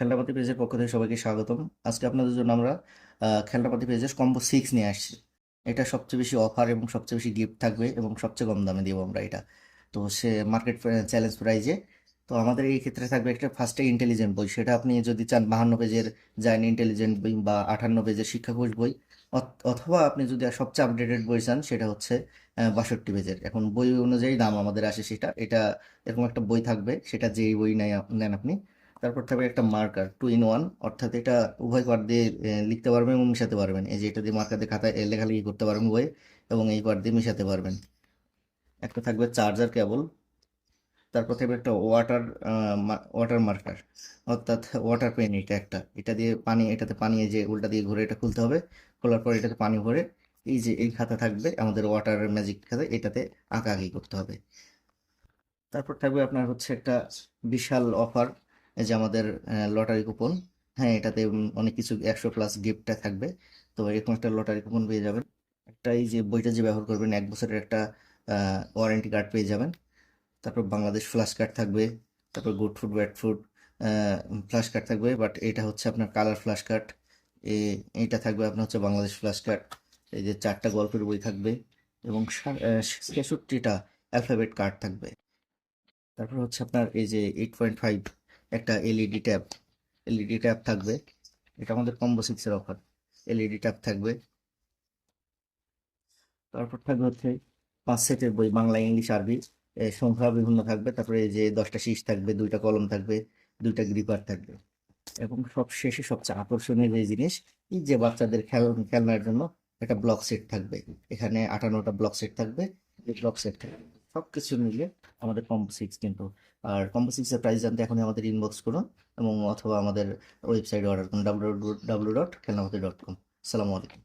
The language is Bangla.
খেলনাপাতি পেজের পক্ষ থেকে সবাইকে স্বাগতম। আজকে আপনাদের জন্য আমরা খেলনাপাতি পেজের কম্বো 6 নিয়ে আসছি। এটা সবচেয়ে বেশি অফার এবং সবচেয়ে বেশি গিফট থাকবে এবং সবচেয়ে কম দামে দিব আমরা এটা। তো সে মার্কেট চ্যালেঞ্জ প্রাইজে। তো আমাদের এই ক্ষেত্রে থাকবে একটা ফার্স্টে ইন্টেলিজেন্ট বই, সেটা আপনি যদি চান 52 পেজের জাইন ইন্টেলিজেন্ট বই বা 58 পেজের শিক্ষাকোষ বই, অথবা আপনি যদি সবচেয়ে আপডেটেড বই চান সেটা হচ্ছে 62 পেজের। এখন বই অনুযায়ী দাম আমাদের আসে সেটা, এটা এরকম একটা বই থাকবে, সেটা যেই বই নেন আপনি। তারপর থাকবে একটা মার্কার 2 in 1, অর্থাৎ এটা উভয় পার দিয়ে লিখতে পারবেন এবং মিশাতে পারবেন। এই যে এটা দিয়ে মার্কার দিয়ে খাতায় লেখালেখি করতে পারবেন বই, এবং এই পার দিয়ে মিশাতে পারবেন। একটা থাকবে চার্জার কেবল। তারপর থাকবে একটা ওয়াটার মার্কার, অর্থাৎ ওয়াটার পেন। এটা একটা, এটা দিয়ে পানি, এটাতে পানি এই যে উল্টা দিয়ে ঘুরে এটা খুলতে হবে। খোলার পর এটাতে পানি ভরে এই যে এই খাতা থাকবে আমাদের ওয়াটার ম্যাজিক খাতা, এটাতে আঁকাআঁকি করতে হবে। তারপর থাকবে আপনার হচ্ছে একটা বিশাল অফার, এই যে আমাদের লটারি কুপন। হ্যাঁ, এটাতে অনেক কিছু 100+ গিফটটা থাকবে। তো এরকম একটা লটারি কুপন পেয়ে যাবেন। একটা এই যে বইটা যে ব্যবহার করবেন 1 বছরের একটা ওয়ারেন্টি কার্ড পেয়ে যাবেন। তারপর বাংলাদেশ ফ্ল্যাশ কার্ড থাকবে। তারপর good food bad food flash card থাকবে, বাট এটা হচ্ছে আপনার কালার ফ্ল্যাশ কার্ড। এইটা থাকবে আপনার হচ্ছে বাংলাদেশ ফ্ল্যাশ কার্ড। এই যে 4টা গল্পের বই থাকবে এবং 66টা অ্যালফাবেট কার্ড থাকবে। তারপর হচ্ছে আপনার এই যে 8.5 একটা এলইডি ট্যাব থাকবে। এটা আমাদের কম্বো 6 এর অফার। এলইডি ট্যাব থাকবে। তারপর থাকবে হচ্ছে 5 সেটের বই, বাংলা ইংলিশ আরবি, সংখ্যা বিভিন্ন থাকবে। তারপরে এই যে 10টা শীষ থাকবে, 2টা কলম থাকবে, 2টা গ্রিপার থাকবে। এবং সব শেষে সবচেয়ে আকর্ষণীয় যে জিনিস, এই যে বাচ্চাদের খেলনার জন্য একটা ব্লক সেট থাকবে। এখানে 58টা ব্লক সেট থাকবে। এই ব্লক সেট থাকবে সবকিছু মিলে আমাদের কম্বো 6 কিন্তু। আর কম্বো 6 এর প্রাইস জানতে এখনই আমাদের ইনবক্স করুন, এবং অথবা আমাদের ওয়েবসাইটে অর্ডার করুন www.খেলনাপাতি.com। আসসালামু আলাইকুম।